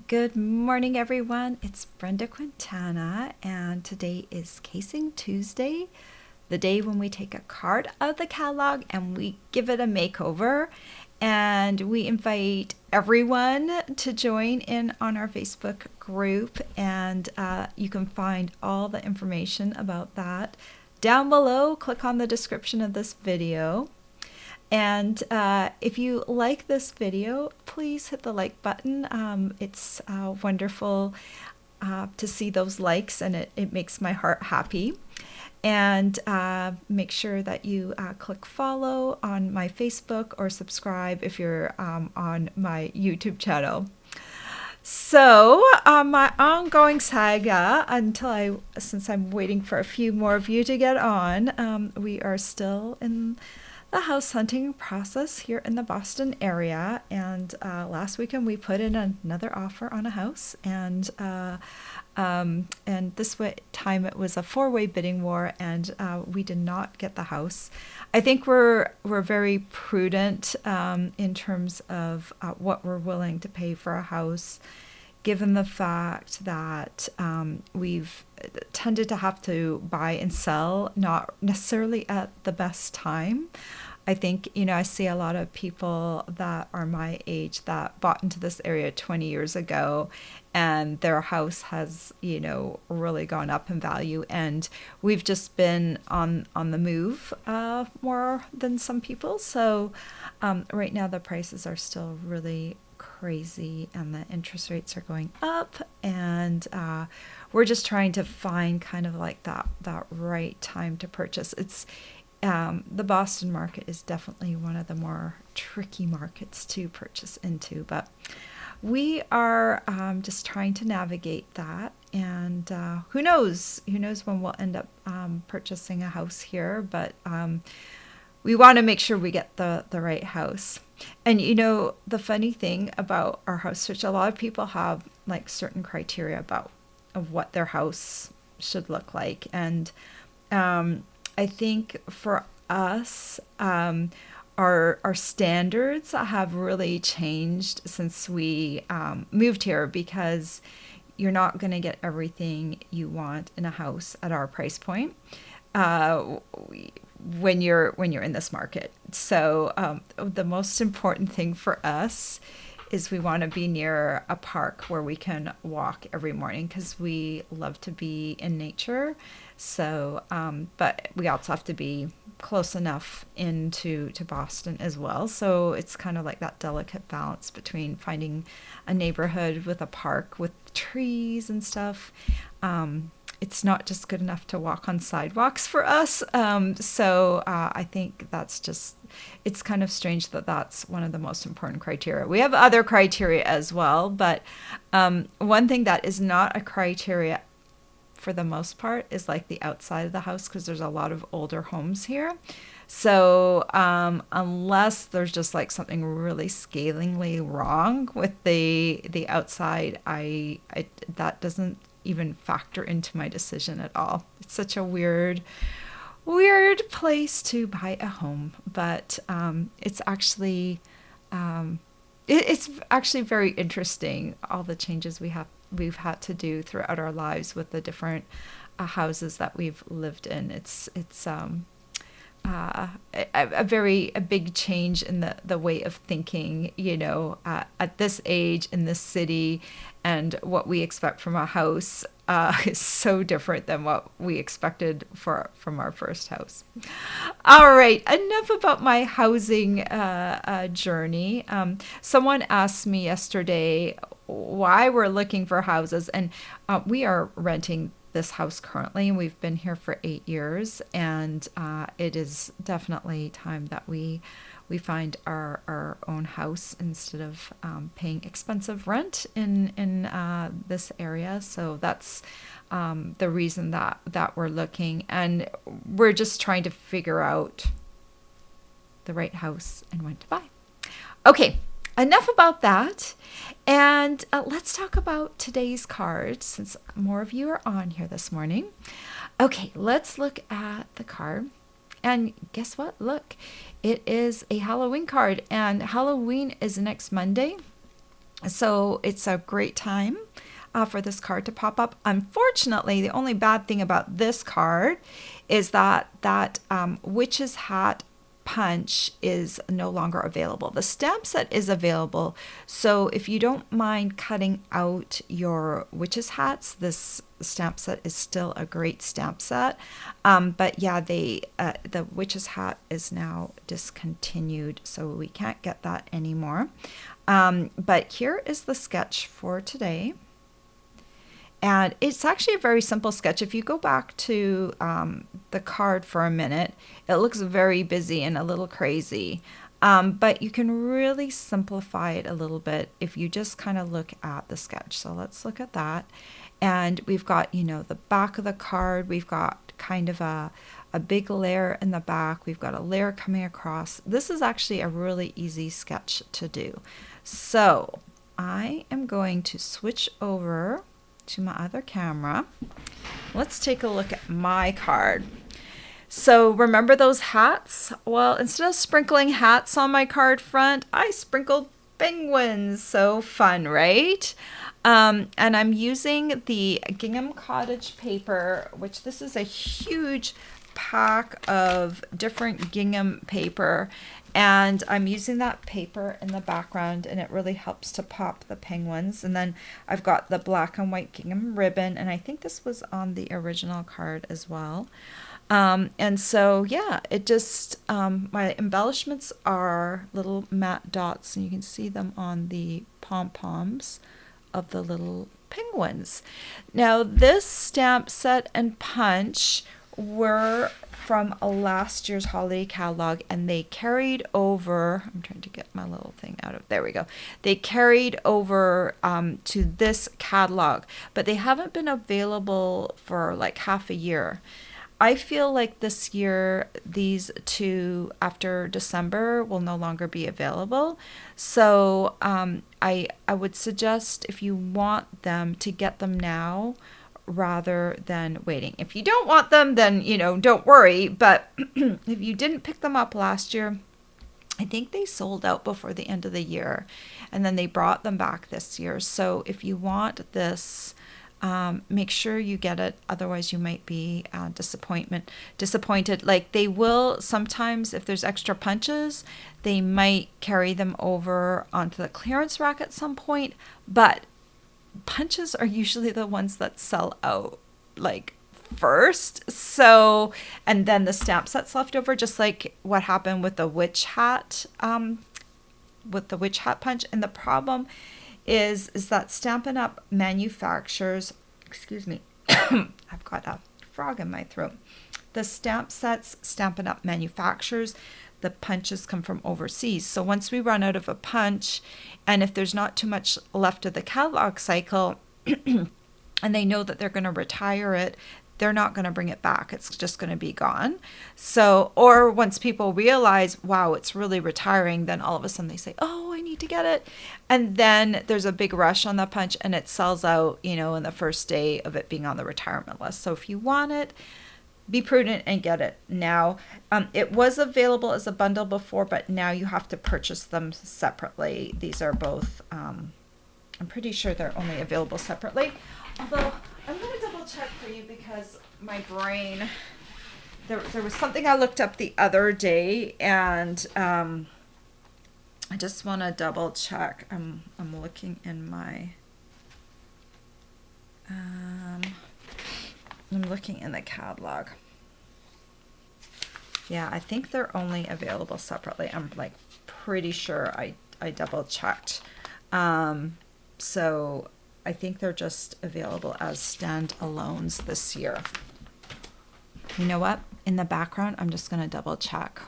Good morning, everyone. It's Brenda Quintana, and today is Casing Tuesday, the day when we take a card out of the catalog and we give it a makeover. And we invite everyone to join in on our Facebook group, and you can find all the information about that down below. Click on the description of this video. And if you like this video, please hit the like button. It's wonderful to see those likes, and it makes my heart happy. And make sure that you click follow on my Facebook or subscribe if you're on my YouTube channel. So my ongoing saga since I'm waiting for a few more of you to get on, we are still in the house hunting process here in the Boston area. And last weekend we put in another offer on a house, and this time it was a four-way bidding war, and we did not get the house. I think we're very prudent in terms of what we're willing to pay for a house, given the fact that we've tended to have to buy and sell, not necessarily at the best time. I think, I see a lot of people that are my age that bought into this area 20 years ago, and their house has, really gone up in value. And we've just been on the move more than some people. So right now the prices are still really crazy, and the interest rates are going up, and we're just trying to find kind of like that right time to purchase. It's the Boston market is definitely one of the more tricky markets to purchase into, but we are just trying to navigate that. And who knows when we'll end up purchasing a house here, but we want to make sure we get the right house. And the funny thing about our house search, a lot of people have like certain criteria of what their house should look like. And I think for us, our standards have really changed since we moved here, because you're not going to get everything you want in a house at our price point when you're in this market. So the most important thing for us is we want to be near a park where we can walk every morning, because we love to be in nature. So, but we also have to be close enough into Boston as well. So it's kind of like that delicate balance between finding a neighborhood with a park with trees and stuff. It's not just good enough to walk on sidewalks for us. So I think it's kind of strange that that's one of the most important criteria. We have other criteria as well, but one thing that is not a criteria for the most part is like the outside of the house, because there's a lot of older homes here. So unless there's just like something really scalingly wrong with the outside, that doesn't even factor into my decision at all. It's such a weird place to buy a home, but it's actually very interesting, all the changes we've had to do throughout our lives with the different houses that we've lived in. It's a big change in the way of thinking, at this age in this city, and what we expect from a house is so different than what we expected from our first house. All right, enough about my housing journey. Someone asked me yesterday why we're looking for houses, and we are renting this house currently, and we've been here for 8 years, and it is definitely time that we find our own house instead of paying expensive rent in this area. So that's the reason that we're looking, and we're just trying to figure out the right house and when to buy. Okay, enough about that. And let's talk about today's card, since more of you are on here this morning. Okay, let's look at the card. And guess what? Look, it is a Halloween card, and Halloween is next Monday. So it's a great time for this card to pop up. Unfortunately, the only bad thing about this card is that witch's hat punch is no longer available. The stamp set is available, so if you don't mind cutting out your witch's hats, this stamp set is still a great stamp set. But yeah, the witch's hat is now discontinued, so we can't get that anymore. But here is the sketch for today. And it's actually a very simple sketch. If you go back to the card for a minute, it looks very busy and a little crazy. But you can really simplify it a little bit if you just kind of look at the sketch. So let's look at that. And we've got, the back of the card. We've got kind of a big layer in the back. We've got a layer coming across. This is actually a really easy sketch to do. So I am going to switch over to my other camera. Let's take a look at my card. So remember those hats? Well, instead of sprinkling hats on my card front, I sprinkled penguins. So fun, right? And I'm using the Gingham Cottage paper, which this is a huge pack of different gingham paper, and I'm using that paper in the background, and it really helps to pop the penguins. And then I've got the black and white gingham ribbon, and I think this was on the original card as well. And so yeah, it just my embellishments are little matte dots, and you can see them on the pom-poms of the little penguins. Now this stamp set and punch were from a last year's holiday catalog, and they carried over, I'm trying to get my little thing out of, there we go. They carried over to this catalog, but they haven't been available for like half a year. I feel like this year, these two after December will no longer be available. So I would suggest, if you want them, to get them now rather than waiting. If you don't want them, then, don't worry. But if you didn't pick them up last year, I think they sold out before the end of the year, and then they brought them back this year. So if you want this, make sure you get it. Otherwise, you might be disappointed. Like, they will sometimes, if there's extra punches, they might carry them over onto the clearance rack at some point. But punches are usually the ones that sell out like first. So, and then the stamp set's left over, just like what happened with the witch hat, punch. And the problem is that Stampin' Up! Manufactures, excuse me, I've got a frog in my throat. The stamp sets Stampin' Up! Manufactures, the punches come from overseas. So once we run out of a punch, and if there's not too much left of the catalog cycle, and they know that they're going to retire it, they're not going to bring it back. It's just going to be gone. So, or once people realize, wow, it's really retiring, then all of a sudden they say, oh, I need to get it. And then there's a big rush on the punch, and it sells out, in the first day of it being on the retirement list. So if you want it, be prudent and get it now. It was available as a bundle before, but now you have to purchase them separately. These are both, I'm pretty sure they're only available separately. Although, I'm going to double check for you, because my brain, there was something I looked up the other day, and I just want to double check. I'm looking in my, I'm looking in the catalog. Yeah, I think they're only available separately. I'm like pretty sure I double checked. So I think they're just available as standalones this year. You know what? In the background, I'm just going to double check,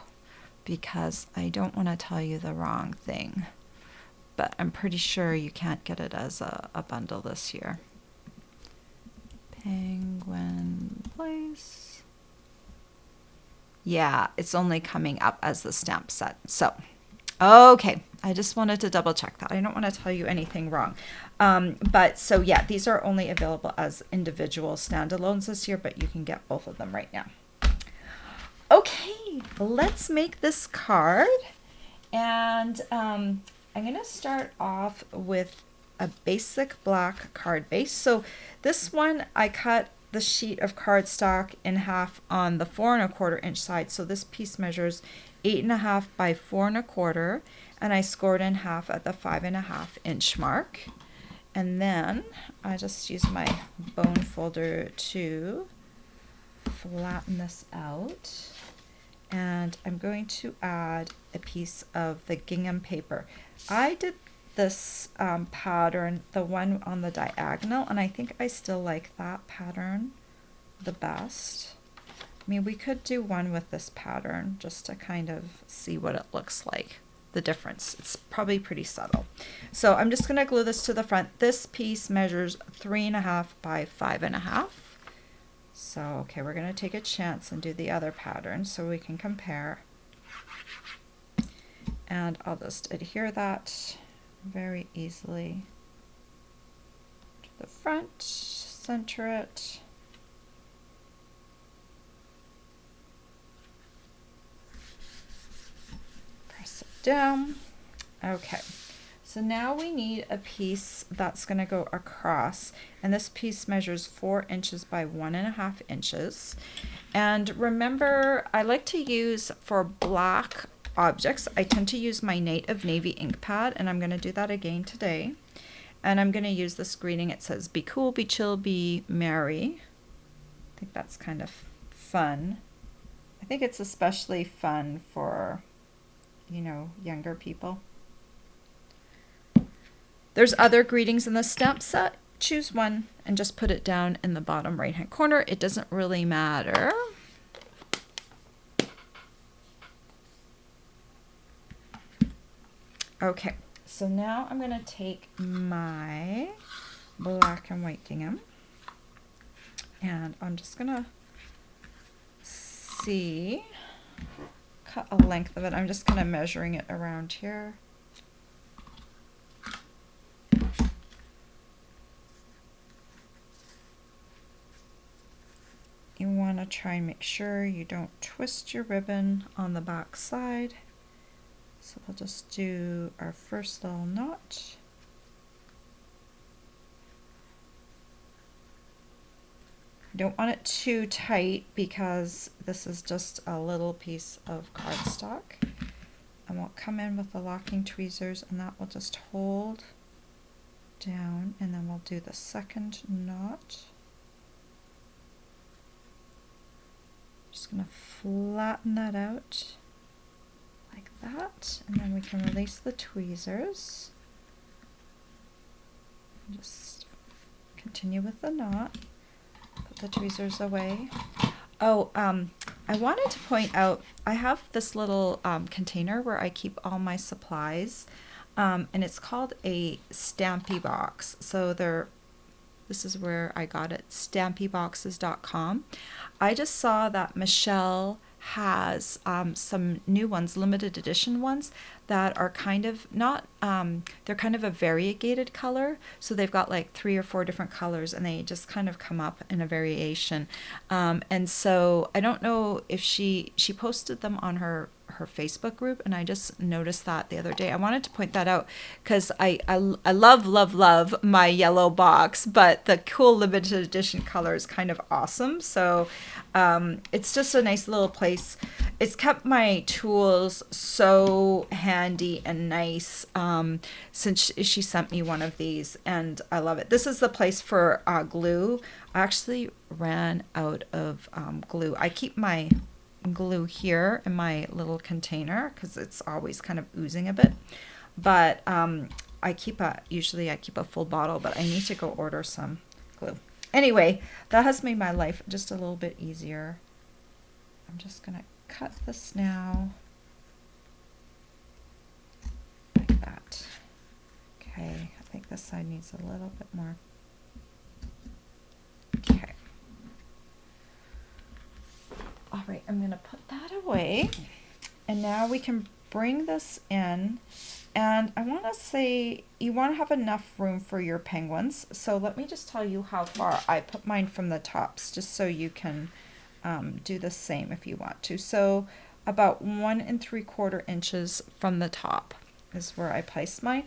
because I don't want to tell you the wrong thing. But I'm pretty sure you can't get it as a bundle this year. Penguin Place. Yeah, it's only coming up as the stamp set. So, okay, I just wanted to double check that. I don't want to tell you anything wrong. But so yeah, these are only available as individual standalones this year, but you can get both of them right now. Okay, let's make this card. And I'm going to start off with a basic black card base. So this one, I cut the sheet of cardstock in half on the 4¼ inch side. So this piece measures 8½ by 4¼ and I scored in half at the 5½ inch mark. And then I just use my bone folder to flatten this out. And I'm going to add a piece of the gingham paper. I did this pattern, the one on the diagonal, and I think I still like that pattern the best. I mean, we could do one with this pattern just to kind of see what it looks like, the difference. It's probably pretty subtle. So I'm just going to glue this to the front. This piece measures 3½ by 5½. So, okay, we're going to take a chance and do the other pattern so we can compare. And I'll just adhere that very easily to the front, center it. Press it down. Okay. So now we need a piece that's going to go across, and this piece measures 4 inches by 1½ inches. And remember, I like to use, for black objects, I tend to use my Native Navy ink pad, and I'm going to do that again today. And I'm going to use this greeting. It says, "Be cool, be chill, be merry." I think that's kind of fun. I think it's especially fun for, you know, younger people. There's other greetings in the stamp set. Choose one and just put it down in the bottom right hand corner. It doesn't really matter. Okay, so now I'm going to take my black and white gingham and I'm just going to cut a length of it. I'm just kind of measuring it around here. You want to try and make sure you don't twist your ribbon on the back side. So we'll just do our first little knot. You don't want it too tight because this is just a little piece of cardstock. And we'll come in with the locking tweezers and that will just hold down, and then we'll do the second knot. Just going to flatten that out like that, and then we can release the tweezers. Just continue with the knot. Put the tweezers away. Oh, I wanted to point out, I have this little container where I keep all my supplies, and it's called a Stampy Box. So this is where I got it, stampyboxes.com. I just saw that Michelle has some new ones, limited edition ones, that are kind of not, they're kind of a variegated color. So they've got like 3 or 4 different colors and they just kind of come up in a variation. And so I don't know if she posted them on her Facebook group, and I just noticed that the other day. I wanted to point that out because I love my yellow box, but the cool limited edition color is kind of awesome. So it's just a nice little place. It's kept my tools so handy and nice since she sent me one of these, and I love it. This is the place for glue. I actually ran out of glue. I keep my glue here in my little container because it's always kind of oozing a bit, but usually I keep a full bottle, but I need to go order some glue. Anyway, that has made my life just a little bit easier. I'm just gonna cut this now like that. Okay, I think this side needs a little bit more. Okay. All right, I'm going to put that away, and now we can bring this in, and I want to say you want to have enough room for your penguins. So let me just tell you how far I put mine from the tops, just so you can do the same if you want to. So about 1 3/4 inches from the top. is where I placed mine.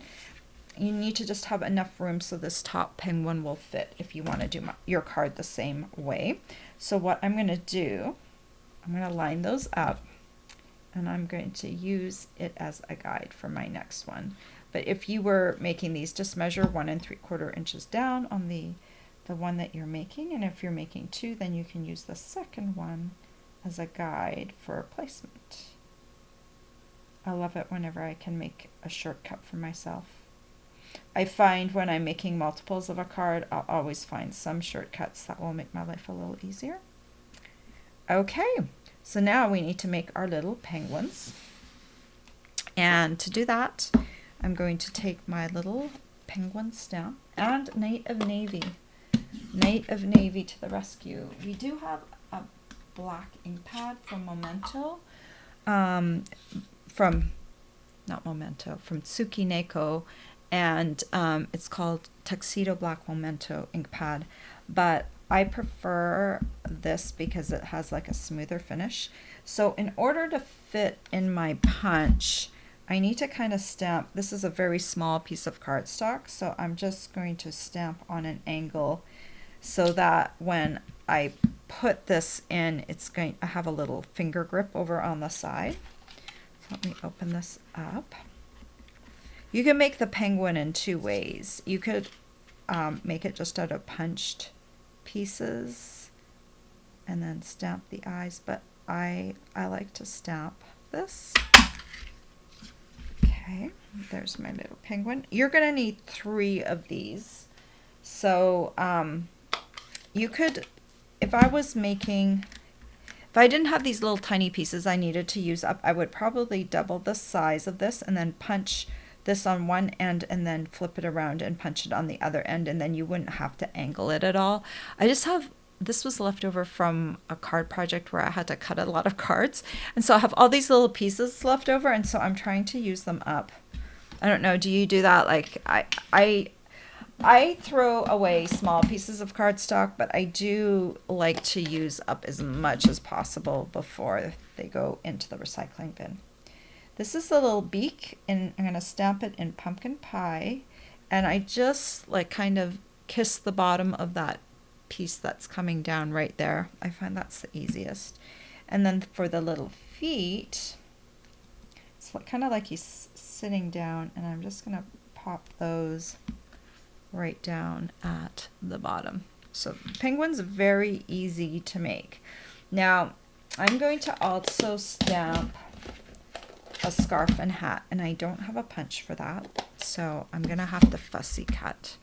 You need to just have enough room so this top penguin will fit if you want to do your card the same way. So what I'm going to do, I'm going to line those up, and I'm going to use it as a guide for my next one. But if you were making these, just measure 1 3/4 inches down on the one that you're making, and if you're making 2, then you can use the second one as a guide for placement. I love it whenever I can make a shortcut for myself. I find when I'm making multiples of a card, I'll always find some shortcuts that will make my life a little easier. Okay, so now we need to make our little penguins. And to do that, I'm going to take my little penguin stamp and Night of Navy. Night of Navy to the rescue. We do have a black ink pad from Memento, from Tsuki Neko, and it's called Tuxedo Black Memento ink pad, but I prefer this because it has like a smoother finish. So in order to fit in my punch, I need to kind of stamp. This is a very small piece of cardstock, so I'm just going to stamp on an angle so that when I put this in, it's going to have a little finger grip over on the side. So let me open this up. You can make the penguin in 2 ways. You could make it just out of punched pieces and then stamp the eyes, but I like to stamp this. Okay, there's my little penguin. You're going to need 3 of these. So you could, if I didn't have these little tiny pieces I needed to use up, I would probably double the size of this and then punch this on one end and then flip it around and punch it on the other end, and then you wouldn't have to angle it at all. This was left over from a card project where I had to cut a lot of cards, and so I have all these little pieces left over, and so I'm trying to use them up. I don't know, do you do that? Like I throw away small pieces of cardstock, but I do like to use up as much as possible before they go into the recycling bin. This is the little beak, and I'm going to stamp it in pumpkin pie, and I just like kind of kiss the bottom of that piece that's coming down right there. I find that's the easiest. And then for the little feet, it's kind of like he's sitting down, and I'm just going to pop those right down at the bottom. So penguins are very easy to make. Now I'm going to also stamp a scarf and hat, and I don't have a punch for that, so I'm gonna have to fussy cut.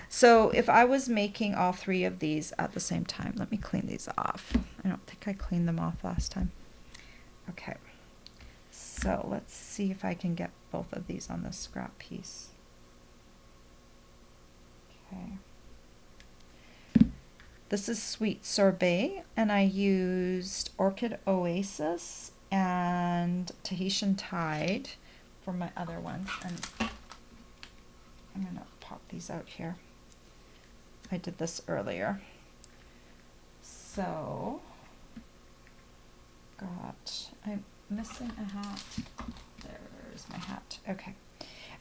So if I was making all 3 of these at the same time, let me clean these off. I don't think I cleaned them off last time. Okay, so let's see if I can get both of these on this scrap piece. Okay. This is Sweet Sorbet, and I used Orchid Oasis and Tahitian Tide for my other ones, and I'm going to pop these out here. I did this earlier. So, I'm missing a hat. There's my hat. Okay.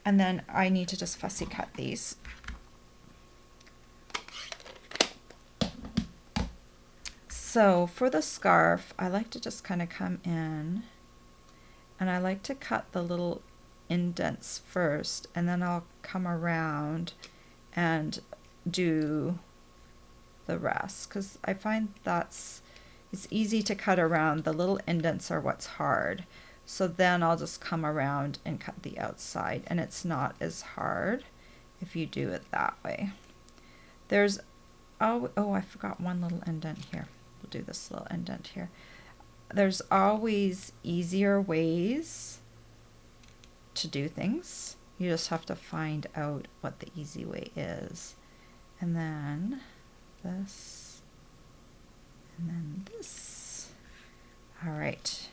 And then I need to just fussy cut these. So for the scarf, I like to just kind of come in, and I like to cut the little indents first, and then I'll come around and do the rest, because I find it's easy to cut around. The little indents are what's hard. So then I'll just come around and cut the outside, and it's not as hard if you do it that way. There's, oh, I forgot one little indent here. We'll do this little indent here. There's always easier ways to do things. You just have to find out what the easy way is. And then this, and then this. All right.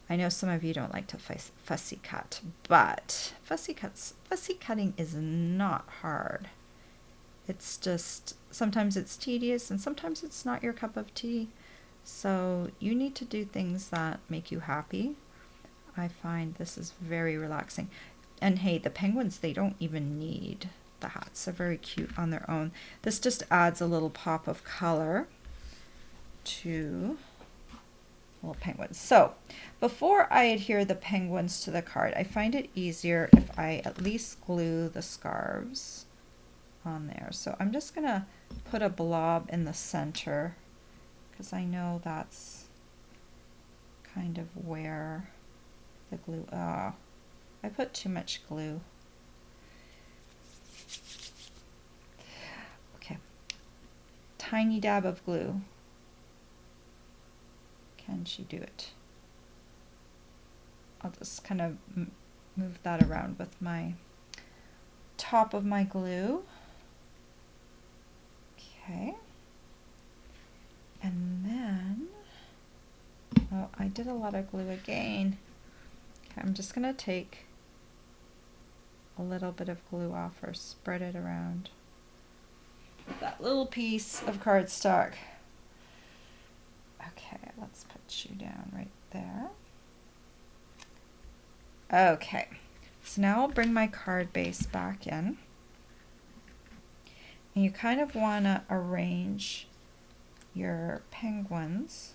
I know some of you don't like to fussy cut, but fussy cutting is not hard. It's just, sometimes it's tedious and sometimes it's not your cup of tea. So you need to do things that make you happy. I find this is very relaxing. And hey, the penguins, they don't even need the hats. They're very cute on their own. This just adds a little pop of color to little penguins. So before I adhere the penguins to the card, I find it easier if I at least glue the scarves on there. So I'm just gonna put a blob in the center because I know that's kind of where the glue, I put too much glue. Okay, tiny dab of glue. Can she do it? I'll just kind of move that around with my top of my glue. Okay. And then, oh, I did a lot of glue again. Okay, I'm just gonna take a little bit of glue off or spread it around with that little piece of cardstock. Okay, let's put you down right there. Okay, so now I'll bring my card base back in. And you kind of want to arrange your penguins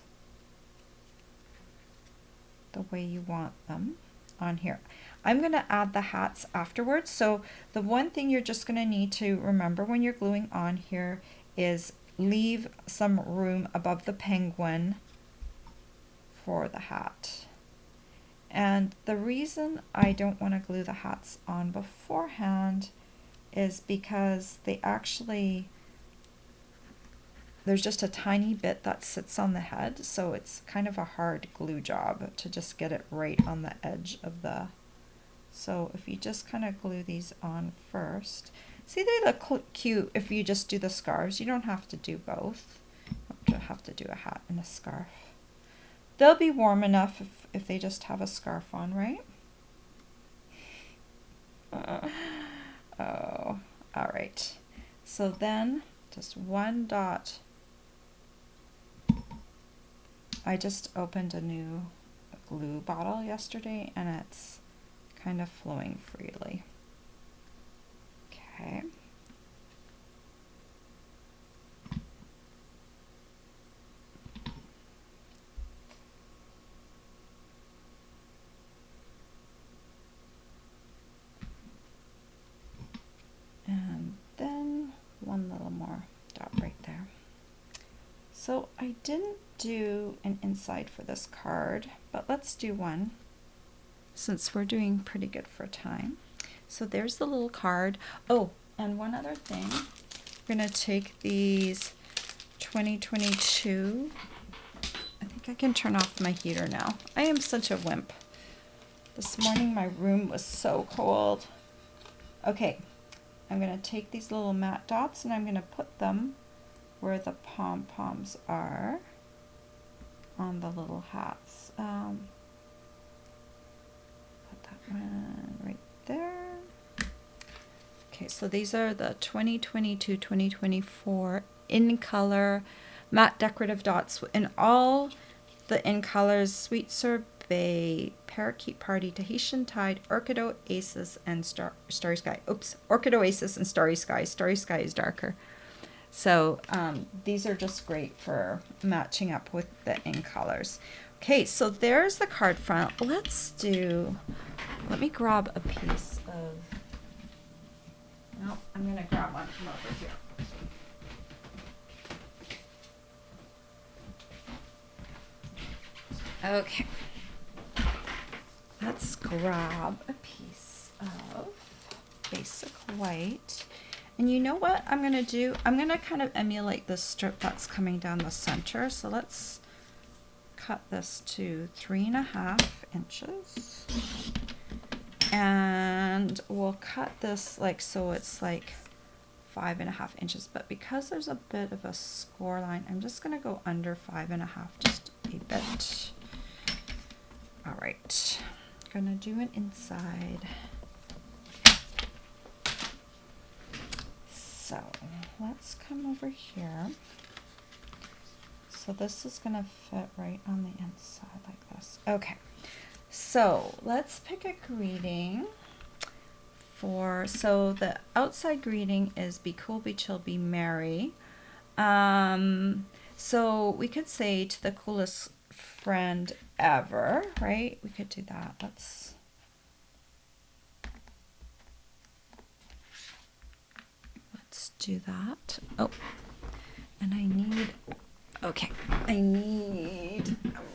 the way you want them on here. I'm going to add the hats afterwards. So the one thing you're just going to need to remember when you're gluing on here is leave some room above the penguin for the hat. And the reason I don't want to glue the hats on beforehand is because they actually, there's just a tiny bit that sits on the head, so it's kind of a hard glue job to just get it right on the edge of the, so if you just kind of glue these on first. See, they look cute if you just do the scarves. You don't have to do both. You don't have to do a hat and a scarf. They'll be warm enough if they just have a scarf on, right? Oh, all right. So then just one dot. I just opened a new glue bottle yesterday and it's kind of flowing freely. Okay. And then one little more dot right there. So I didn't do an inside for this card, but let's do one since we're doing pretty good for time. So there's the little card. Oh, and one other thing. We're going to take these 2022. I think I can turn off my heater now. I am such a wimp. This morning my room was so cold. Okay. I'm going to take these little matte dots and I'm going to put them where the pom-poms are on the little hats. Put that one right there. Okay, so these are the 2022-2024 in color matte decorative dots in all the in colors: Sweet Sorbet, Parakeet Party, Tahitian Tide, Orchid Oasis, and Starry Sky. Oops, Orchid Oasis and Starry Sky. Starry Sky is darker. So these are just great for matching up with the in colors. Okay, so there's the card front. Let me grab a piece of, no, I'm going to grab one from over here. Okay, let's grab a piece of basic white. And you know what I'm going to do? I'm going to kind of emulate the strip that's coming down the center. So let's cut this to 3.5 inches. And we'll cut this like so it's like 5.5 inches. But because there's a bit of a score line, I'm just going to go under 5.5 just a bit. All right, I'm going to do an inside. So let's come over here. So this is going to fit right on the inside like this. Okay, So let's pick a greeting so the outside greeting is be cool, be chill, be merry. So we could say to the coolest friend ever, right? We could do that. Let's do that. Oh, and I'm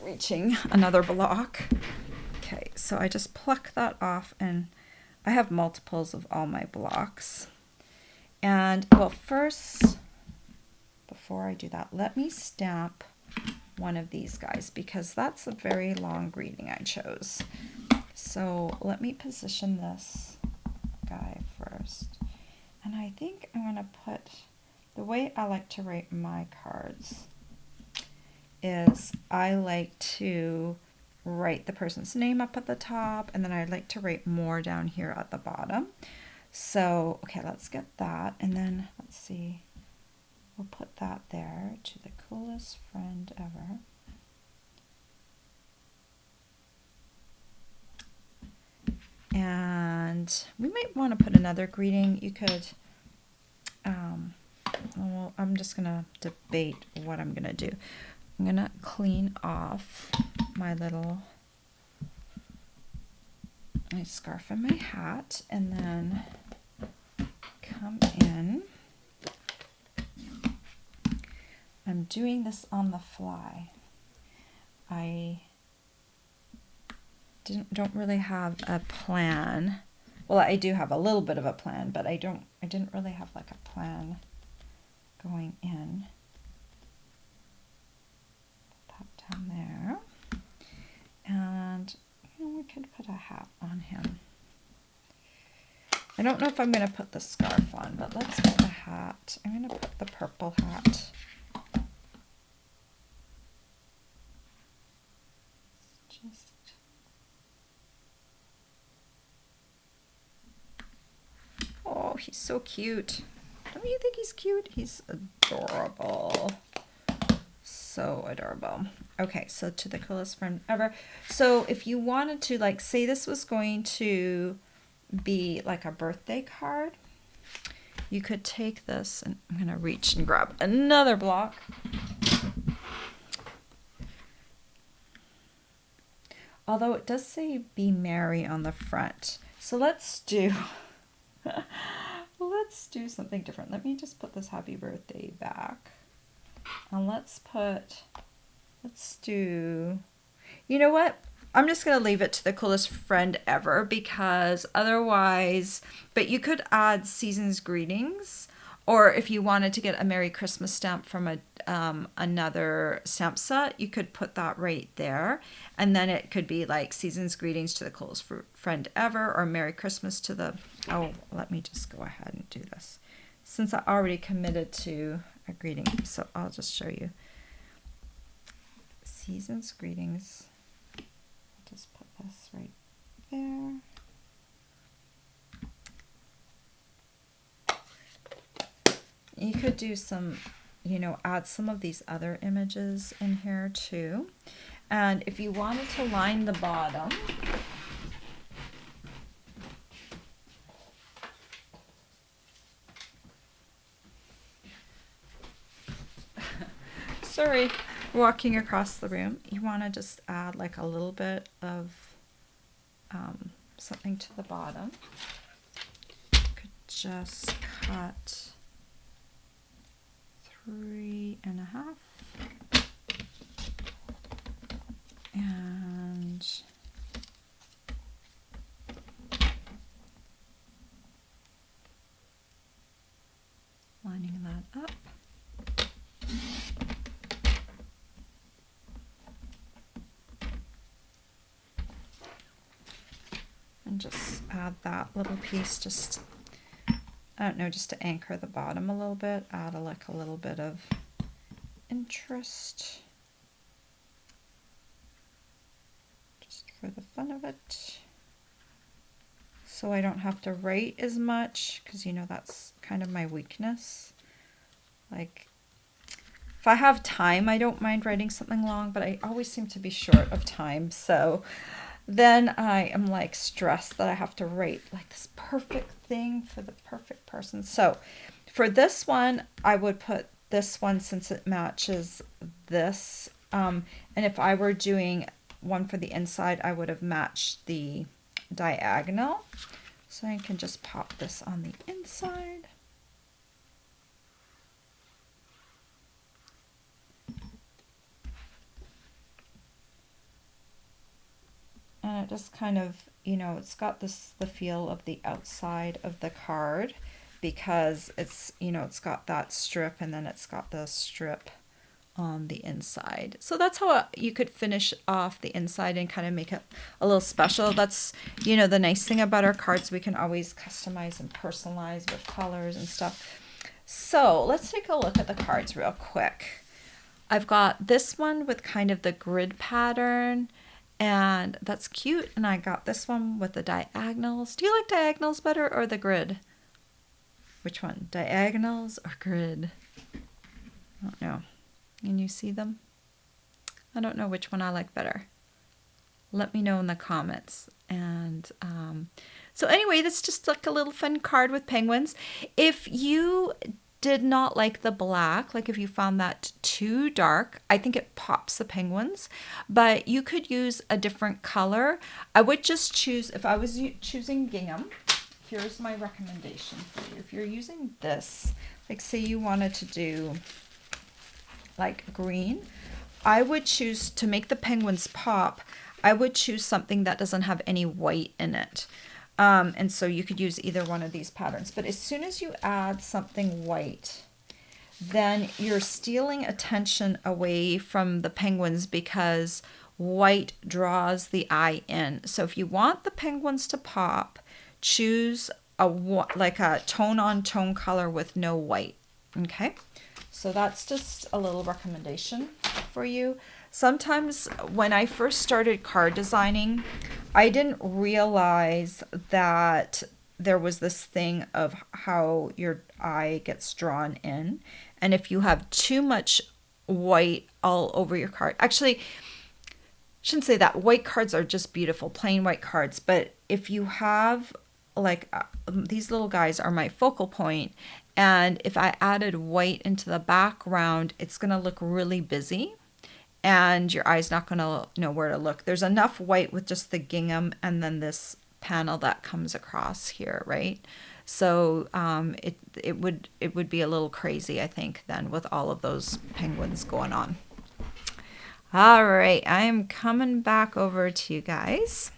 reaching another block. Okay, so I just pluck that off, and I have multiples of all my blocks. And well, first, before I do that, let me stamp one of these guys because that's a very long greeting I chose. So let me position this guy first. And I think I'm going to put, the way I like to write my cards is I like to write the person's name up at the top, and then I like to write more down here at the bottom. So, okay, let's get that. And then let's see, we'll put that there, to the coolest friend ever. And we might want to put another greeting. You could, well, I'm just going to debate what I'm going to do. I'm going to clean off my scarf and my hat, and then come in. I'm doing this on the fly. I don't really have a plan. Well, I do have a little bit of a plan, but I didn't really have like a plan going in. Put that down there. And we could put a hat on him. I don't know if I'm going to put the scarf on, but let's put the hat. I'm going to put the purple hat. Oh, he's so cute. Don't you think he's cute? He's adorable. So adorable. Okay, so to the coolest friend ever. So if you wanted to, like, say this was going to be like a birthday card, you could take this, and I'm going to reach and grab another block. Although it does say be merry on the front. So let's do something different. Let me just put this happy birthday back. And let's do, you know what? I'm just going to leave it to the coolest friend ever, because otherwise, but you could add season's greetings, or if you wanted to get a Merry Christmas stamp from another stamp set, you could put that right there. And then it could be like season's greetings to the coolest friend ever, or Merry Christmas to the, oh, let me just go ahead and do this. Since I already committed to a greeting, so I'll just show you. Season's greetings. I'll just put this right there. You could do some, add some of these other images in here too. And if you wanted to line the bottom, sorry, walking across the room, you want to just add like a little bit of something to the bottom. You could just cut 3.5 and lining that up. And just add that little piece, just, I don't know, just to anchor the bottom a little bit, add a little bit of interest, just for the fun of it. So I don't have to write as much, because that's kind of my weakness. Like, if I have time, I don't mind writing something long, but I always seem to be short of time. So then I am like stressed that I have to write like this perfect thing for the perfect person. So for this one, I would put this one since it matches this. And if I were doing one for the inside, I would have matched the diagonal. So I can just pop this on the inside. And it just kind of, you know, it's got this, the feel of the outside of the card because it's, you know, it's got that strip and then it's got the strip on the inside. So that's how you could finish off the inside and kind of make it a little special. That's, you know, the nice thing about our cards, we can always customize and personalize with colors and stuff. So let's take a look at the cards real quick. I've got this one with kind of the grid pattern, and that's cute. And I got this one with the diagonals. Do you like diagonals better or the grid? Which one? Diagonals or grid? I don't know. Can you see them? I don't know which one I like better. Let me know in the comments. And so anyway, that's just like a little fun card with penguins. If you did not like the black, like if you found that too dark, I think it pops the penguins, but you could use a different color. I would just choose, if I was choosing gingham, here's my recommendation for you. If you're using this, like say you wanted to do like green, I would choose to make the penguins pop. I would choose something that doesn't have any white in it. And so you could use either one of these patterns. But as soon as you add something white, then you're stealing attention away from the penguins because white draws the eye in. So if you want the penguins to pop, choose like a tone on tone color with no white. Okay, so that's just a little recommendation for you. Sometimes when I first started card designing, I didn't realize that there was this thing of how your eye gets drawn in. And if you have too much white all over your card, actually, shouldn't say that. White cards are just beautiful, plain white cards. But if you have like these little guys are my focal point, and if I added white into the background, it's going to look really busy. And your eye's not going to know where to look. There's enough white with just the gingham and then this panel that comes across here, right? So it would be a little crazy, I think, then with all of those penguins going on. All right, I am coming back over to you guys.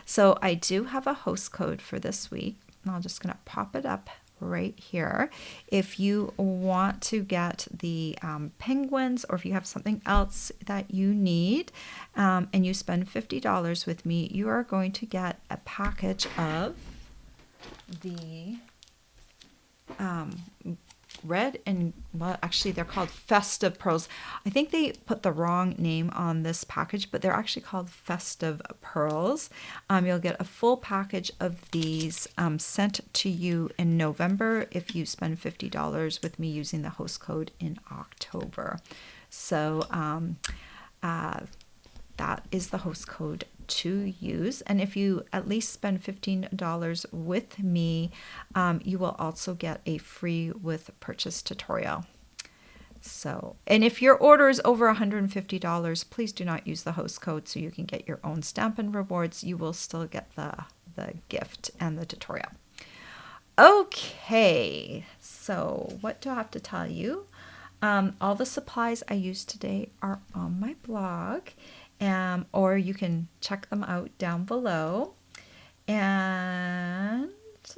So I do have a host code for this week. I'm just going to pop it up right here. If you want to get the penguins, or if you have something else that you need, and you spend $50 with me, you are going to get a package of the red and, well, actually they're called festive pearls. I think they put the wrong name on this package, but they're actually called festive pearls. You'll get a full package of these sent to you in November if you spend $50 with me using the host code in October. So that is the host code to use. And if you at least spend $15 with me, you will also get a free with purchase tutorial. So, and if your order is over $150, please do not use the host code so you can get your own Stampin' Rewards. You will still get the gift and the tutorial. Okay, so what do I have to tell you? All the supplies I used today are on my blog. Or you can check them out down below. And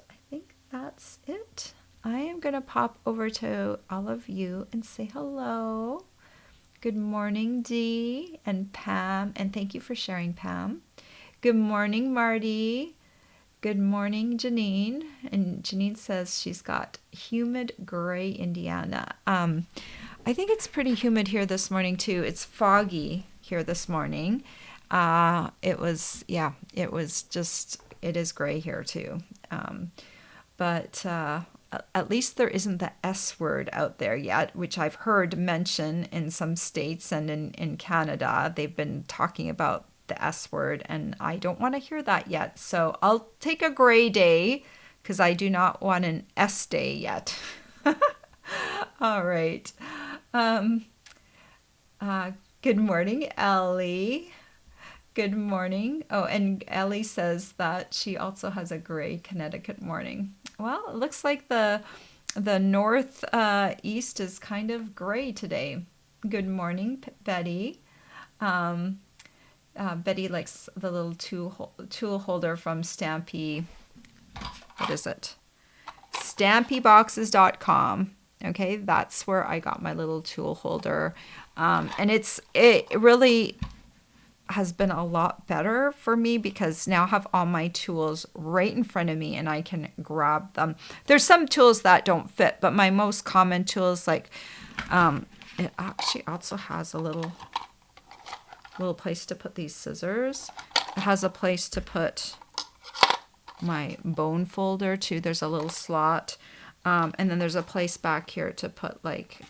I think that's it. I am going to pop over to all of you and say hello. Good morning, Dee and Pam. And thank you for sharing, Pam. Good morning, Marty. Good morning, Janine. And Janine says she's got humid gray Indiana. I think it's pretty humid here this morning, too. It's foggy here this morning. It is gray here too. But at least there isn't the S word out there yet, which I've heard mention in some states and in Canada. They've been talking about the S word, and I don't want to hear that yet. So I'll take a gray day because I do not want an S day yet. All right. Um, Good morning, Ellie. Good morning. Oh, and Ellie says that she also has a gray Connecticut morning. Well, it looks like the north east is kind of gray today. Good morning, Betty. Betty likes the little tool holder from Stampy. What is it? Stampyboxes.com. Okay, that's where I got my little tool holder. And it really has been a lot better for me because now I have all my tools right in front of me and I can grab them. There's some tools that don't fit, but my most common tools, like it actually also has a little place to put these scissors. It has a place to put my bone folder too. There's a little slot. And then there's a place back here to put like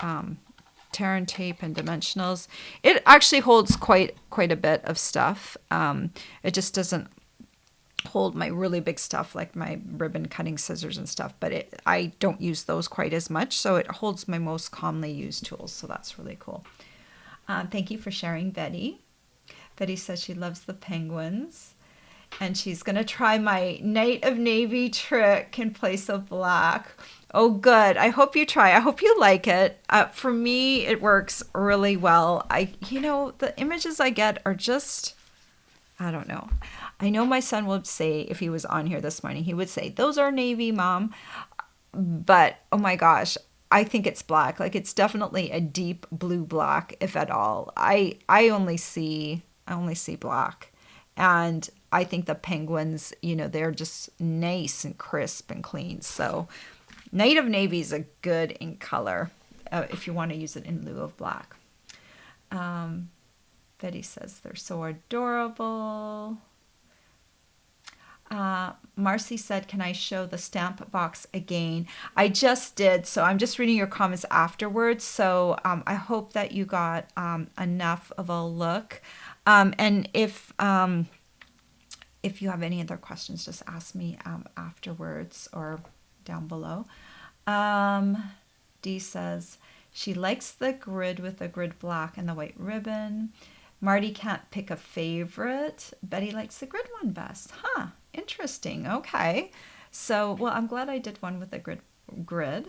tear and tape and dimensionals. It actually holds quite a bit of stuff. It just doesn't hold my really big stuff like my ribbon cutting scissors and stuff, but I don't use those quite as much, so it holds my most commonly used tools, so that's really cool. Thank you for sharing, Betty. Betty says she loves the penguins, and she's going to try my Night of Navy trick in place of black. Oh, good. I hope you try. I hope you like it. For me, it works really well. The images I get are just, I don't know. I know my son would say, if he was on here this morning, he would say, those are navy, Mom. But, oh my gosh, I think it's black. Like, it's definitely a deep blue black, if at all. I only see black. And I think the penguins, they're just nice and crisp and clean. So Night of Navy is a good ink color if you want to use it in lieu of black. Betty says they're so adorable. Marcy said, can I show the stamp box again? I just did, so I'm just reading your comments afterwards. So I hope that you got enough of a look. And if you have any other questions, just ask me afterwards or down below. Dee says she likes the grid with the grid black and the white ribbon. Marty can't pick a favorite. Betty likes the grid one best. Huh, interesting. Okay. So, well, I'm glad I did one with the grid.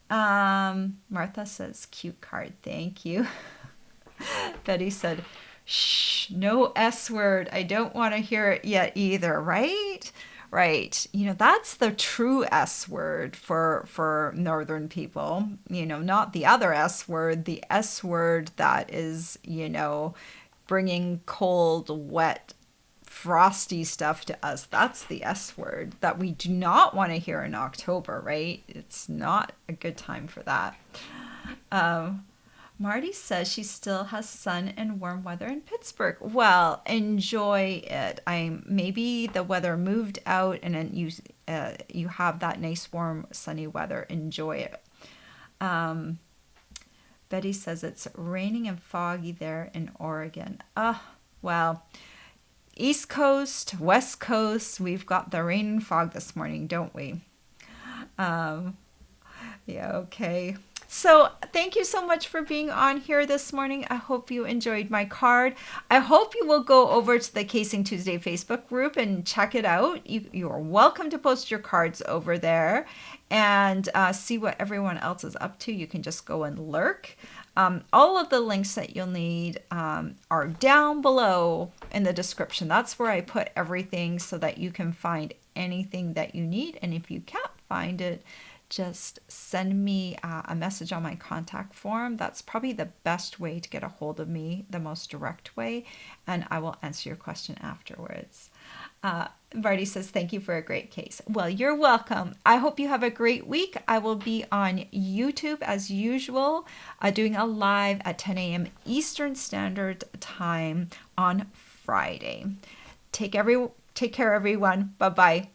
Martha says, cute card. Thank you. Betty said, shh, no S word. I don't want to hear it yet either, right? Right. That's the true S word for Northern people, not the other S word, the S word that is, bringing cold, wet, frosty stuff to us. That's the S word that we do not want to hear in October, right? It's not a good time for that. Marty says she still has sun and warm weather in Pittsburgh. Well, enjoy it. Maybe the weather moved out and then you have that nice warm sunny weather. Enjoy it. Betty says it's raining and foggy there in Oregon. Well, East Coast, West Coast, we've got the rain and fog this morning, don't we? Yeah, okay. So thank you so much for being on here this morning. I hope you enjoyed my card. I hope you will go over to the Casing Tuesday Facebook group and check it out. You are welcome to post your cards over there and see what everyone else is up to. You can just go and lurk. All of the links that you'll need are down below in the description. That's where I put everything so that you can find anything that you need. And if you can't find it, just send me a message on my contact form. That's probably the best way to get a hold of me, the most direct way, and I will answer your question afterwards. Marty says, thank you for a great case. Well, you're welcome. I hope you have a great week. I will be on YouTube as usual, doing a live at 10 a.m. Eastern Standard Time on Friday. Take care, everyone. Bye-bye.